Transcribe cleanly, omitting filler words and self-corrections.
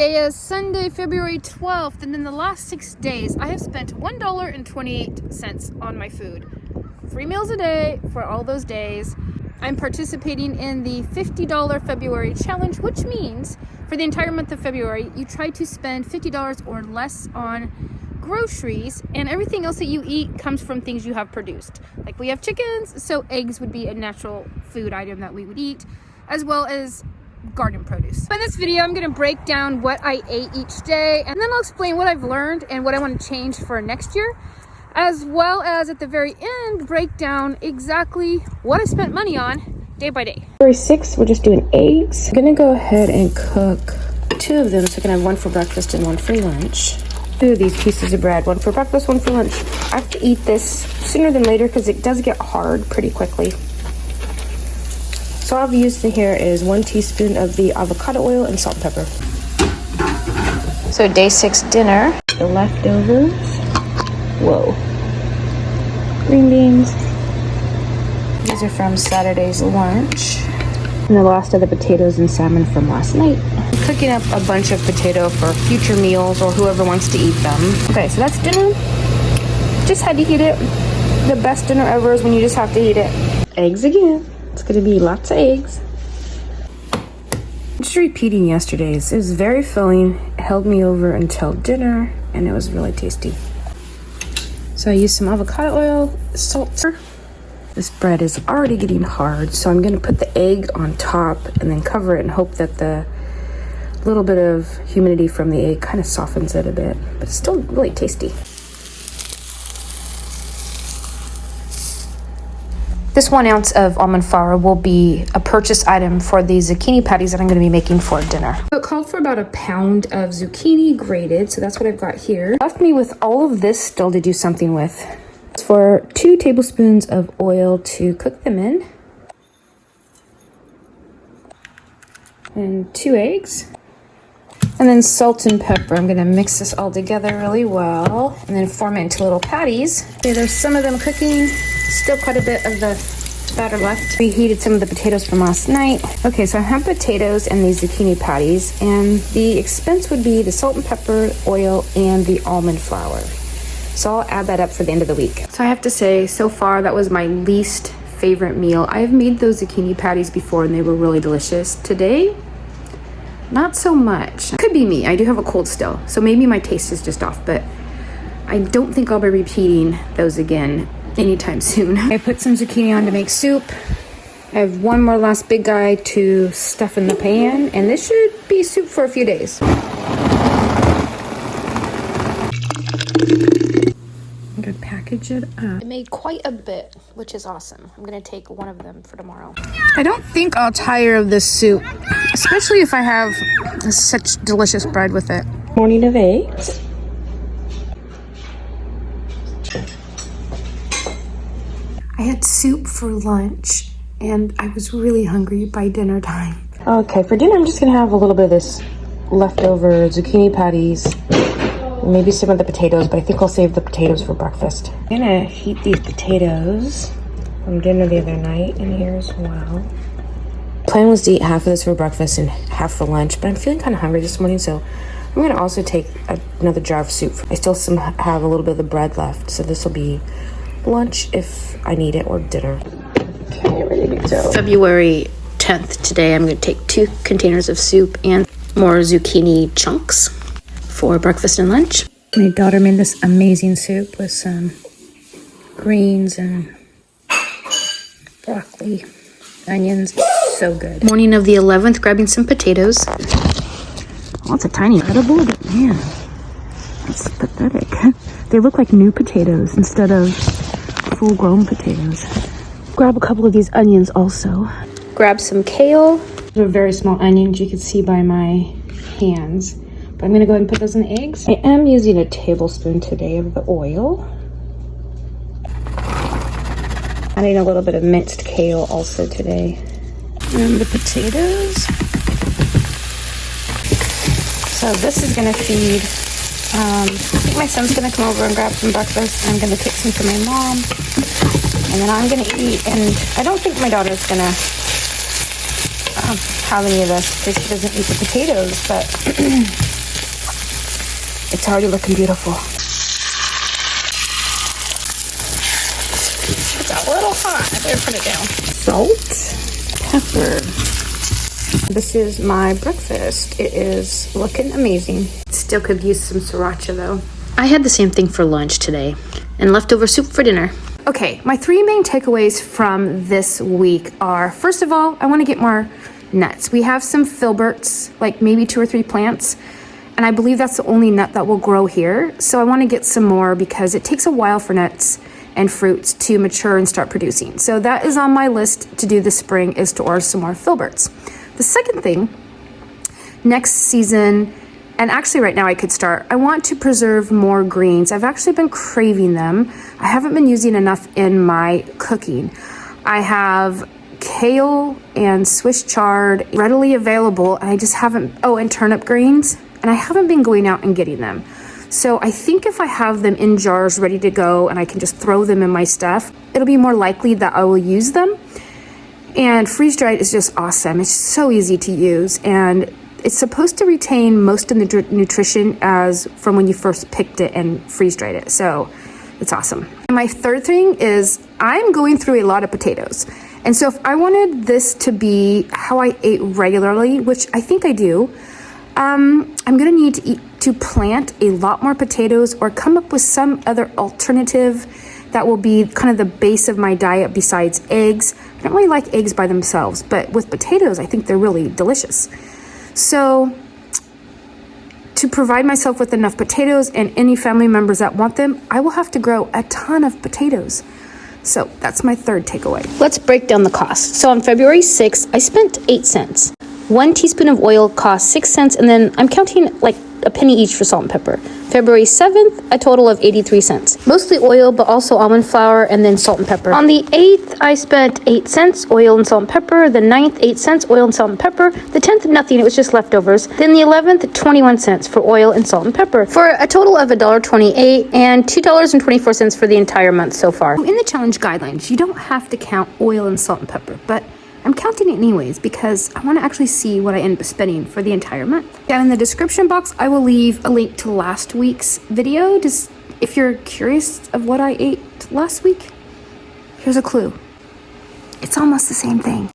Today is Sunday, February 12th, and in the last 6 days, I have spent $1.28 on my food. 3 meals a day for all those days. I'm participating in the $50 February challenge, which means for the entire month of February, you try to spend $50 or less on groceries, and everything else that you eat comes from things you have produced. Like we have chickens, so eggs would be a natural food item that we would eat, as well as garden produce. In this video, I'm going to break down what I ate each day, and then I'll explain what I've learned and what I want to change for next year, as well as at the very end, break down exactly what I spent money on day by day. February 6th, we're just doing eggs. I'm gonna go ahead and cook 2 of them, so I can have one for breakfast and one for lunch. 2 of these pieces of bread, one for breakfast, one for lunch. I have to eat this sooner than later because it does get hard pretty quickly. So all I've used in here is 1 teaspoon of the avocado oil and salt and pepper. So day 6 dinner, the leftovers. Whoa. Green beans. These are from Saturday's lunch. And the last of the potatoes and salmon from last night. I'm cooking up a bunch of potato for future meals or whoever wants to eat them. Okay, so that's dinner. Just had to heat it. The best dinner ever is when you just have to heat it. Eggs again. It's gonna be lots of eggs. Just repeating yesterday's. It was very filling. It held me over until dinner, and it was really tasty. So I used some avocado oil, salt. This bread is already getting hard, so I'm gonna put the egg on top and then cover it and hope that the little bit of humidity from the egg kind of softens it a bit, but it's still really tasty. This 1 ounce of almond flour will be a purchase item for the zucchini patties that I'm going to be making for dinner. So it called for about a pound of zucchini grated, so that's what I've got here. Left me with all of this still to do something with. It's for 2 tablespoons of oil to cook them in. And 2 eggs. And then salt and pepper. I'm going to mix this all together really well and then form it into little patties. Okay, there's some of them cooking. Still quite a bit of the batter left. Reheated some of the potatoes from last night. Okay, so I have potatoes and these zucchini patties, and the expense would be the salt and pepper, oil, and the almond flour. So I'll add that up for the end of the week. So I have to say, so far, that was my least favorite meal. I've made those zucchini patties before, and they were really delicious. Today, not so much. Could be me. I do have a cold still, so maybe my taste is just off, but I don't think I'll be repeating those again anytime soon. I put some zucchini on to make soup. I have one more last big guy to stuff in the pan, and this should be soup for a few days. I'm gonna package it up. I made quite a bit, which is awesome. I'm gonna take one of them for tomorrow. I don't think I'll tire of this soup, especially if I have such delicious bread with it. Morning of eggs. I had soup for lunch, and I was really hungry by dinner time. Okay, for dinner I'm just gonna have a little bit of this leftover zucchini patties, maybe some of the potatoes, but I think I'll save the potatoes for breakfast. I'm gonna heat these potatoes from dinner the other night in here as well. Plan was to eat half of this for breakfast and half for lunch, but I'm feeling kind of hungry this morning, so I'm gonna also take another jar of soup. I still have a little bit of the bread left, so this will be lunch if I need it, or dinner. Okay, ready to go. February 10th today. I'm going to take 2 containers of soup and more zucchini chunks for breakfast and lunch. My daughter made this amazing soup with some greens and broccoli, onions. So good. Morning of the 11th, grabbing some potatoes. Oh, it's a tiny edible, but man, that's pathetic. They look like new potatoes instead of full-grown potatoes. Grab a couple of these onions also. Grab some kale. They're very small onions, you can see by my hands. But I'm gonna go ahead and put those in the eggs. I am using a tablespoon today of the oil. Adding a little bit of minced kale also today. And the potatoes. So this is gonna feed I think my son's gonna come over and grab some breakfast. I'm gonna take some for my mom, and then I'm gonna eat. And I don't think my daughter's gonna have any of this because she doesn't eat the potatoes, but It's already looking beautiful. It's a little hot. I better put it down. Salt, pepper. This is my breakfast. It is looking amazing. Still could use some sriracha though. I had the same thing for lunch today and leftover soup for dinner. Okay, my 3 main takeaways from this week are, first of all, I want to get more nuts. We have some filberts, like maybe 2 or 3 plants, and I believe that's the only nut that will grow here. So I want to get some more because it takes a while for nuts and fruits to mature and start producing. So that is on my list to do this spring, is to order some more filberts. The second thing, next season, and actually right now I could start, I want to preserve more greens. I've actually been craving them. I haven't been using enough in my cooking. I have kale and Swiss chard readily available, and I just haven't, oh, and turnip greens, and I haven't been going out and getting them. So I think if I have them in jars ready to go and I can just throw them in my stuff, it'll be more likely that I will use them. And freeze-dried is just awesome. It's so easy to use, and it's supposed to retain most of the nutrition as from when you first picked it and freeze-dried it. So it's awesome. And my third thing is I'm going through a lot of potatoes. And so if I wanted this to be how I ate regularly, which I think I do, I'm gonna need to plant a lot more potatoes or come up with some other alternative that will be kind of the base of my diet besides eggs. I don't really like eggs by themselves, but with potatoes, I think they're really delicious. So to provide myself with enough potatoes and any family members that want them, I will have to grow a ton of potatoes. So that's my third takeaway. Let's break down the cost. So on February 6th, I spent 8 cents. 1 teaspoon of oil cost 6 cents, and then I'm counting like a penny each for salt and pepper. February 7th, a total of 83 cents. Mostly oil, but also almond flour and then salt and pepper. On the 8th, I spent 8 cents, oil and salt and pepper. The 9th, 8 cents, oil and salt and pepper. The 10th, nothing, it was just leftovers. Then the 11th, 21 cents for oil and salt and pepper, for a total of $1.28 and $2.24 for the entire month so far. In the challenge guidelines, you don't have to count oil and salt and pepper, but I'm counting it anyways because I want to actually see what I end up spending for the entire month. Down in the description box, I will leave a link to last week's video. Just if you're curious of what I ate last week, here's a clue. It's almost the same thing.